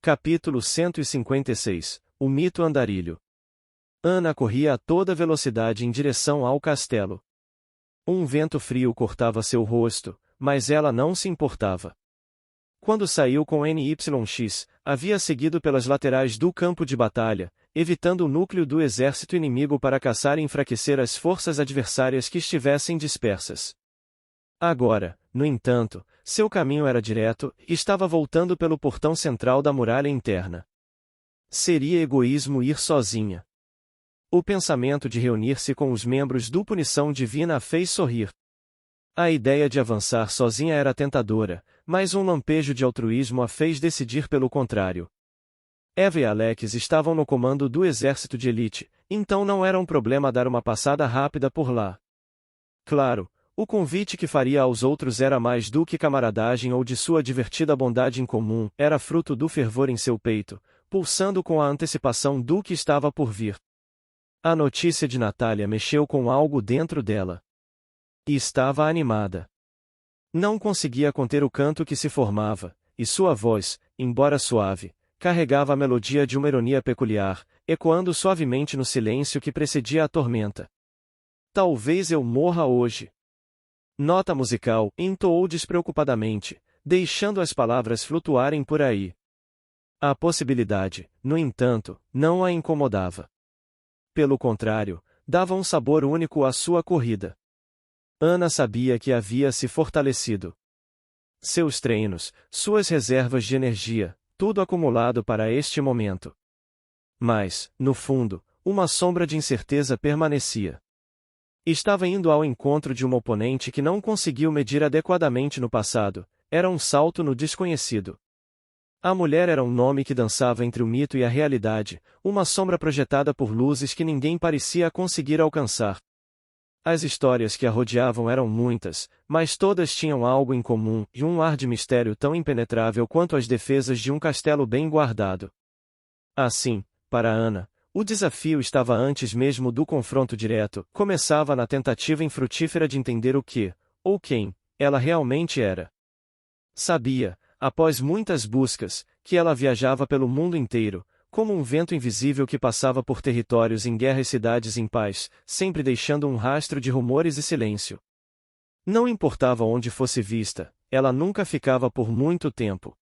Capítulo 156 O mito andarilho. Ana corria a toda velocidade em direção ao castelo. Um vento frio cortava seu rosto, mas ela não se importava. Quando saiu com NYX, havia seguido pelas laterais do campo de batalha, evitando o núcleo do exército inimigo para caçar e enfraquecer as forças adversárias que estivessem dispersas. Agora, no entanto, seu caminho era direto, e estava voltando pelo portão central da muralha interna. Seria egoísmo ir sozinha. O pensamento de reunir-se com os membros do Punição Divina a fez sorrir. A ideia de avançar sozinha era tentadora, mas um lampejo de altruísmo a fez decidir pelo contrário. Eva e Alex estavam no comando do exército de elite, então não era um problema dar uma passada rápida por lá. Claro, o convite que faria aos outros era mais do que camaradagem ou de sua divertida bondade incomum, era fruto do fervor em seu peito, pulsando com a antecipação do que estava por vir. A notícia de Natália mexeu com algo dentro dela. E estava animada. Não conseguia conter o canto que se formava, e sua voz, embora suave, carregava a melodia de uma ironia peculiar, ecoando suavemente no silêncio que precedia a tormenta. Talvez eu morra hoje. Nota musical, entoou despreocupadamente, deixando as palavras flutuarem por aí. A possibilidade, no entanto, não a incomodava. Pelo contrário, dava um sabor único à sua corrida. Ana sabia que havia se fortalecido. Seus treinos, suas reservas de energia, tudo acumulado para este momento. Mas, no fundo, uma sombra de incerteza permanecia. Estava indo ao encontro de uma oponente que não conseguiu medir adequadamente no passado, era um salto no desconhecido. A mulher era um nome que dançava entre o mito e a realidade, uma sombra projetada por luzes que ninguém parecia conseguir alcançar. As histórias que a rodeavam eram muitas, mas todas tinham algo em comum e um ar de mistério tão impenetrável quanto as defesas de um castelo bem guardado. Assim, para Ana, o desafio estava antes mesmo do confronto direto, começava na tentativa infrutífera de entender o que, ou quem, ela realmente era. Sabia, após muitas buscas, que ela viajava pelo mundo inteiro, como um vento invisível que passava por territórios em guerra e cidades em paz, sempre deixando um rastro de rumores e silêncio. Não importava onde fosse vista, ela nunca ficava por muito tempo.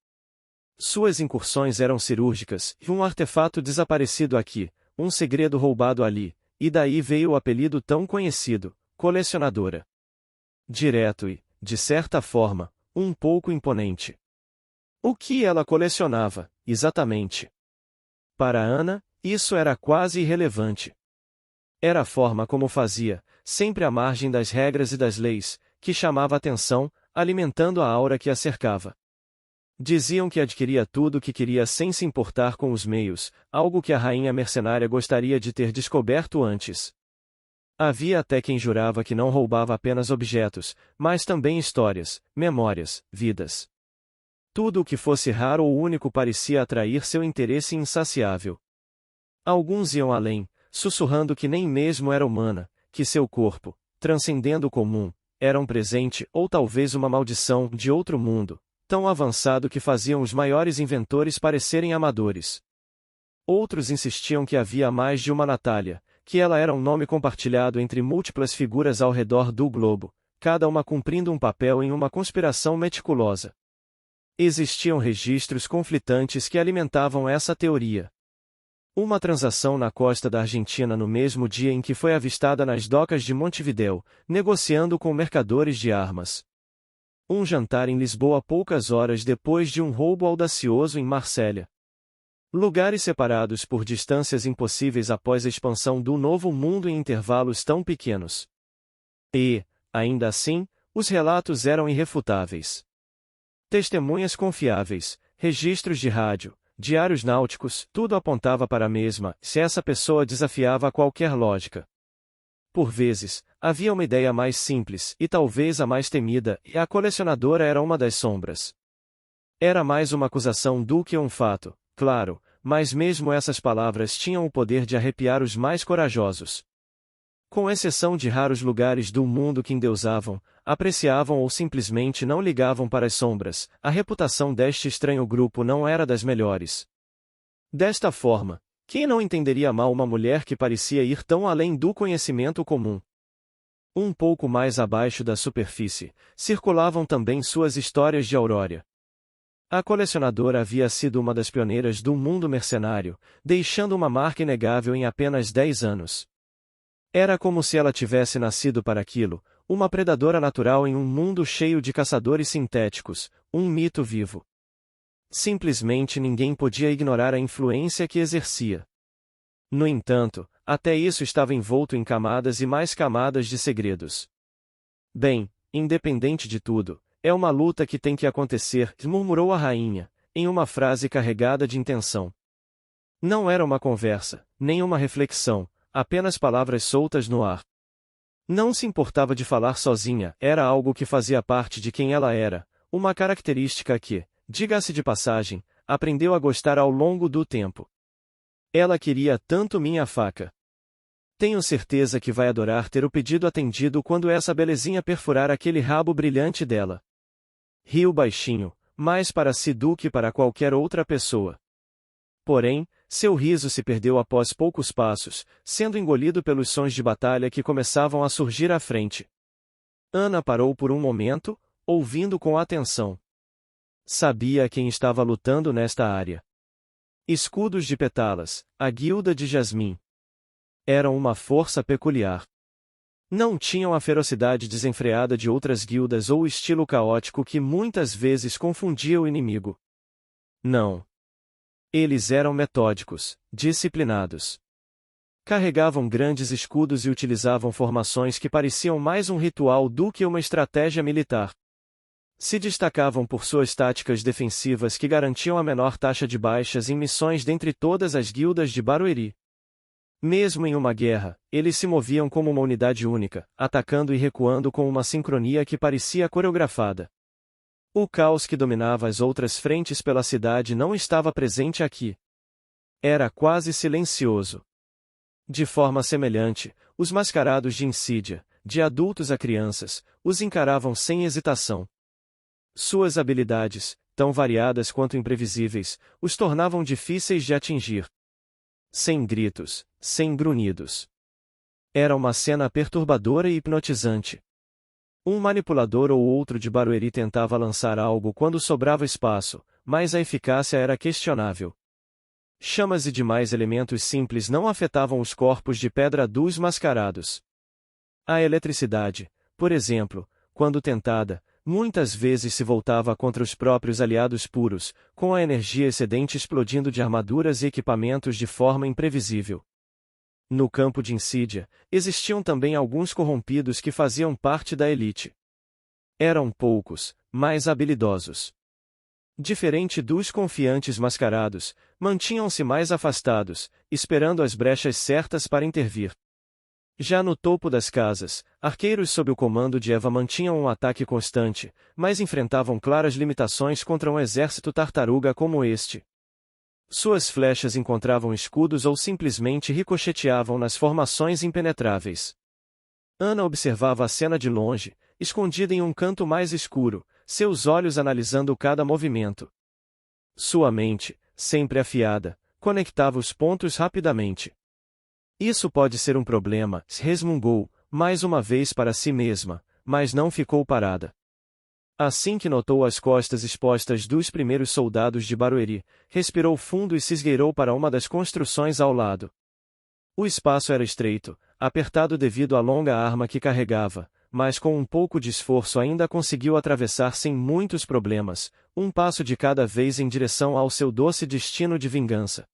Suas incursões eram cirúrgicas, e um artefato desaparecido aqui, um segredo roubado ali, e daí veio o apelido tão conhecido, colecionadora. Direto e, de certa forma, um pouco imponente. O que ela colecionava, exatamente? Para Ana, isso era quase irrelevante. Era a forma como fazia, sempre à margem das regras e das leis, que chamava atenção, alimentando a aura que a cercava. Diziam que adquiria tudo o que queria sem se importar com os meios, algo que a rainha mercenária gostaria de ter descoberto antes. Havia até quem jurava que não roubava apenas objetos, mas também histórias, memórias, vidas. Tudo o que fosse raro ou único parecia atrair seu interesse insaciável. Alguns iam além, sussurrando que nem mesmo era humana, que seu corpo, transcendendo o comum, era um presente ou talvez uma maldição de outro mundo, tão avançado que faziam os maiores inventores parecerem amadores. Outros insistiam que havia mais de uma Natália, que ela era um nome compartilhado entre múltiplas figuras ao redor do globo, cada uma cumprindo um papel em uma conspiração meticulosa. Existiam registros conflitantes que alimentavam essa teoria. Uma transação na costa da Argentina no mesmo dia em que foi avistada nas docas de Montevidéu, negociando com mercadores de armas. Um jantar em Lisboa poucas horas depois de um roubo audacioso em Marsella. Lugares separados por distâncias impossíveis após a expansão do Novo Mundo em intervalos tão pequenos. E, ainda assim, os relatos eram irrefutáveis. Testemunhas confiáveis, registros de rádio, diários náuticos, tudo apontava para a mesma, se essa pessoa desafiava qualquer lógica. Por vezes, havia uma ideia mais simples, e talvez a mais temida, e a colecionadora era uma das sombras. Era mais uma acusação do que um fato, claro, mas mesmo essas palavras tinham o poder de arrepiar os mais corajosos. Com exceção de raros lugares do mundo que endeusavam, apreciavam ou simplesmente não ligavam para as sombras, a reputação deste estranho grupo não era das melhores. Desta forma, quem não entenderia mal uma mulher que parecia ir tão além do conhecimento comum? Um pouco mais abaixo da superfície, circulavam também suas histórias de Aurora. A colecionadora havia sido uma das pioneiras do mundo mercenário, deixando uma marca inegável em apenas 10 anos. Era como se ela tivesse nascido para aquilo, uma predadora natural em um mundo cheio de caçadores sintéticos, um mito vivo. Simplesmente ninguém podia ignorar a influência que exercia. No entanto, até isso estava envolto em camadas e mais camadas de segredos. Bem, independente de tudo, é uma luta que tem que acontecer, murmurou a rainha, em uma frase carregada de intenção. Não era uma conversa, nem uma reflexão, apenas palavras soltas no ar. Não se importava de falar sozinha, era algo que fazia parte de quem ela era, uma característica que, diga-se de passagem, aprendeu a gostar ao longo do tempo. Ela queria tanto minha faca. Tenho certeza que vai adorar ter o pedido atendido quando essa belezinha perfurar aquele rabo brilhante dela. Riu baixinho, mais para si do que para qualquer outra pessoa. Porém, seu riso se perdeu após poucos passos, sendo engolido pelos sons de batalha que começavam a surgir à frente. Ana parou por um momento, ouvindo com atenção. Sabia quem estava lutando nesta área. Escudos de Petalas, a guilda de Jasmim. Eram uma força peculiar. Não tinham a ferocidade desenfreada de outras guildas ou o estilo caótico que muitas vezes confundia o inimigo. Não. Eles eram metódicos, disciplinados. Carregavam grandes escudos e utilizavam formações que pareciam mais um ritual do que uma estratégia militar. Se destacavam por suas táticas defensivas que garantiam a menor taxa de baixas em missões dentre todas as guildas de Barueri. Mesmo em uma guerra, eles se moviam como uma unidade única, atacando e recuando com uma sincronia que parecia coreografada. O caos que dominava as outras frentes pela cidade não estava presente aqui. Era quase silencioso. De forma semelhante, os mascarados de insídia, de adultos a crianças, os encaravam sem hesitação. Suas habilidades, tão variadas quanto imprevisíveis, os tornavam difíceis de atingir. Sem gritos, sem grunhidos. Era uma cena perturbadora e hipnotizante. Um manipulador ou outro de Barueri tentava lançar algo quando sobrava espaço, mas a eficácia era questionável. Chamas e demais elementos simples não afetavam os corpos de pedra dos mascarados. A eletricidade, por exemplo, quando tentada, muitas vezes se voltava contra os próprios aliados puros, com a energia excedente explodindo de armaduras e equipamentos de forma imprevisível. No campo de insídia, existiam também alguns corrompidos que faziam parte da elite. Eram poucos, mas habilidosos. Diferente dos confiantes mascarados, mantinham-se mais afastados, esperando as brechas certas para intervir. Já no topo das casas, arqueiros sob o comando de Eva mantinham um ataque constante, mas enfrentavam claras limitações contra um exército tartaruga como este. Suas flechas encontravam escudos ou simplesmente ricocheteavam nas formações impenetráveis. Ana observava a cena de longe, escondida em um canto mais escuro, seus olhos analisando cada movimento. Sua mente, sempre afiada, conectava os pontos rapidamente. Isso pode ser um problema, resmungou, mais uma vez para si mesma, mas não ficou parada. Assim que notou as costas expostas dos primeiros soldados de Barueri, respirou fundo e se esgueirou para uma das construções ao lado. O espaço era estreito, apertado devido à longa arma que carregava, mas com um pouco de esforço ainda conseguiu atravessar sem muitos problemas, um passo de cada vez em direção ao seu doce destino de vingança.